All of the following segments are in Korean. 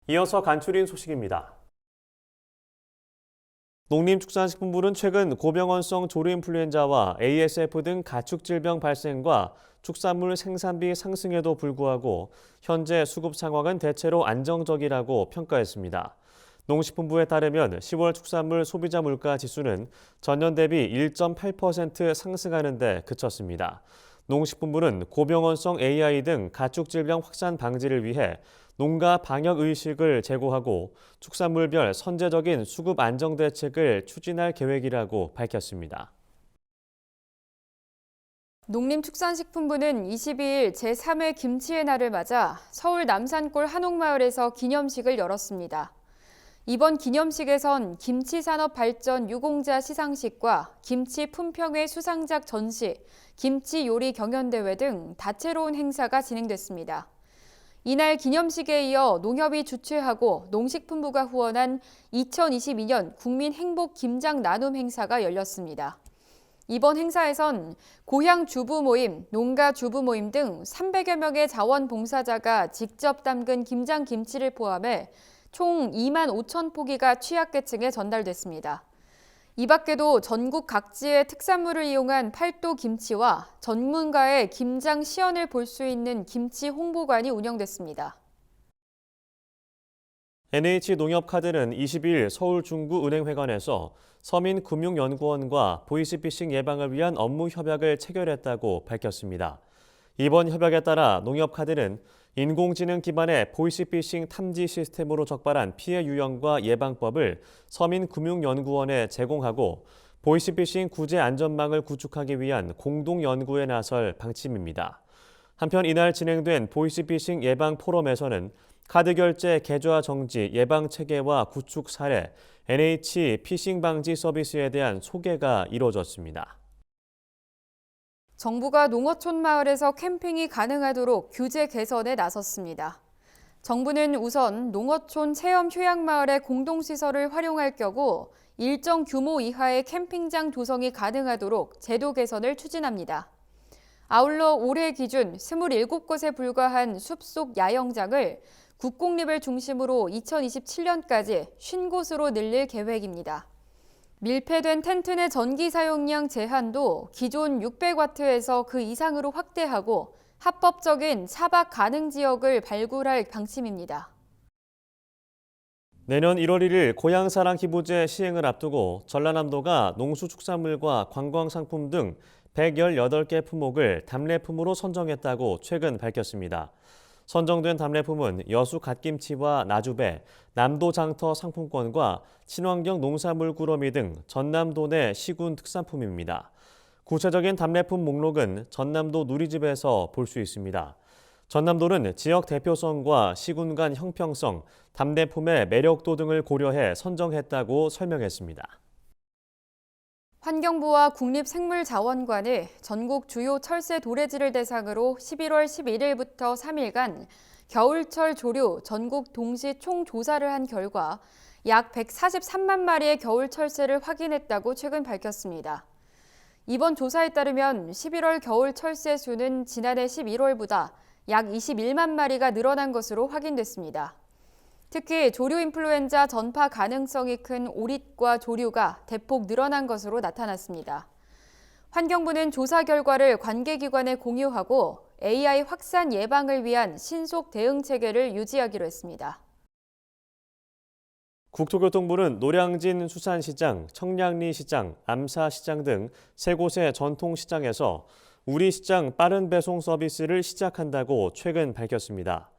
이어서 간추린 소식입니다. 농림축산식품부는 최근 고병원성 조류인플루엔자와 ASF 등 가축질병 발생과 축산물 생산비 상승에도 불구하고 현재 수급 상황은 대체로 안정적이라고 평가했습니다. 농식품부에 따르면 10월 축산물 소비자 물가 지수는 전년 대비 1.8% 상승하는 데 그쳤습니다. 농식품부는 고병원성 AI 등 가축질병 확산 방지를 위해 농가 방역 의식을 제고하고 축산물별 선제적인 수급 안정 대책을 추진할 계획이라고 밝혔습니다. 농림축산식품부는 22일 제3회 김치의 날을 맞아 서울 남산골 한옥마을에서 기념식을 열었습니다. 이번 기념식에선 김치산업 발전 유공자 시상식과 김치 품평회 수상작 전시, 김치 요리 경연대회 등 다채로운 행사가 진행됐습니다. 이날 기념식에 이어 농협이 주최하고 농식품부가 후원한 2022년 국민 행복 김장 나눔 행사가 열렸습니다. 이번 행사에선 고향 주부 모임, 농가 주부 모임 등 300여 명의 자원봉사자가 직접 담근 김장 김치를 포함해 총 2만 5천 포기가 취약계층에 전달됐습니다. 이 밖에도 전국 각지의 특산물을 이용한 팔도 김치와 전문가의 김장 시연을 볼 수 있는 김치 홍보관이 운영됐습니다. NH농협카드는 22일 서울 중구은행회관에서 서민금융연구원과 보이스피싱 예방을 위한 업무 협약을 체결했다고 밝혔습니다. 이번 협약에 따라 농협카드는 인공지능 기반의 보이스피싱 탐지 시스템으로 적발한 피해 유형과 예방법을 서민금융연구원에 제공하고 보이스피싱 구제 안전망을 구축하기 위한 공동 연구에 나설 방침입니다. 한편 이날 진행된 보이스피싱 예방 포럼에서는 카드 결제 계좌 정지 예방 체계와 구축 사례, NH 피싱 방지 서비스에 대한 소개가 이뤄졌습니다. 정부가 농어촌 마을에서 캠핑이 가능하도록 규제 개선에 나섰습니다. 정부는 우선 농어촌 체험 휴양마을의 공동시설을 활용할 경우 일정 규모 이하의 캠핑장 조성이 가능하도록 제도 개선을 추진합니다. 아울러 올해 기준 27곳에 불과한 숲속 야영장을 국공립을 중심으로 2027년까지 50곳으로 늘릴 계획입니다. 밀폐된 텐트 내 전기 사용량 제한도 기존 600와트에서 그 이상으로 확대하고 합법적인 차박 가능 지역을 발굴할 방침입니다. 내년 1월 1일 고향사랑 기부제 시행을 앞두고 전라남도가 농수축산물과 관광상품 등 118개 품목을 답례품으로 선정했다고 최근 밝혔습니다. 선정된 답례품은 여수 갓김치와 나주배, 남도장터 상품권과 친환경 농산물 꾸러미 등 전남도 내 시군 특산품입니다. 구체적인 답례품 목록은 전남도 누리집에서 볼 수 있습니다. 전남도는 지역 대표성과 시군 간 형평성, 답례품의 매력도 등을 고려해 선정했다고 설명했습니다. 환경부와 국립생물자원관이 전국 주요 철새 도래지를 대상으로 11월 11일부터 3일간 겨울철 조류 전국 동시 총조사를 한 결과 약 143만 마리의 겨울 철새를 확인했다고 최근 밝혔습니다. 이번 조사에 따르면 11월 겨울 철새 수는 지난해 11월보다 약 21만 마리가 늘어난 것으로 확인됐습니다. 특히 조류 인플루엔자 전파 가능성이 큰 오릿과 조류가 대폭 늘어난 것으로 나타났습니다. 환경부는 조사 결과를 관계기관에 공유하고 AI 확산 예방을 위한 신속 대응 체계를 유지하기로 했습니다. 국토교통부는 노량진 수산시장, 청량리 시장, 암사시장 등 세 곳의 전통시장에서 우리시장 빠른 배송 서비스를 시작한다고 최근 밝혔습니다.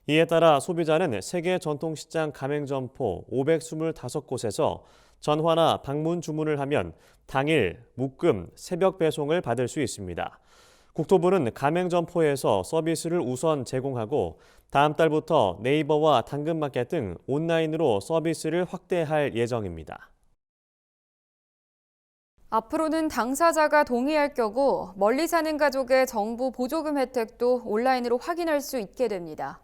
이에 따라 소비자는 세계 전통시장 가맹점포 525곳에서 전화나 방문 주문을 하면 당일, 묶음, 새벽 배송을 받을 수 있습니다. 국토부는 가맹점포에서 서비스를 우선 제공하고 다음 달부터 네이버와 당근마켓 등 온라인으로 서비스를 확대할 예정입니다. 앞으로는 당사자가 동의할 경우 멀리 사는 가족의 정부 보조금 혜택도 온라인으로 확인할 수 있게 됩니다.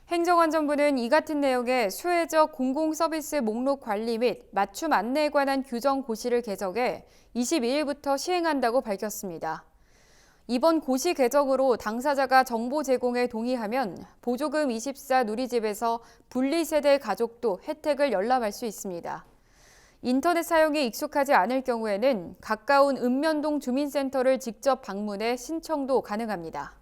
행정안전부는 이 같은 내용의 수혜적 공공서비스 목록 관리 및 맞춤 안내에 관한 규정 고시를 개정해 22일부터 시행한다고 밝혔습니다. 이번 고시 개정으로 당사자가 정보 제공에 동의하면 보조금 24 누리집에서 분리세대 가족도 혜택을 열람할 수 있습니다. 인터넷 사용이 익숙하지 않을 경우에는 가까운 읍면동 주민센터를 직접 방문해 신청도 가능합니다.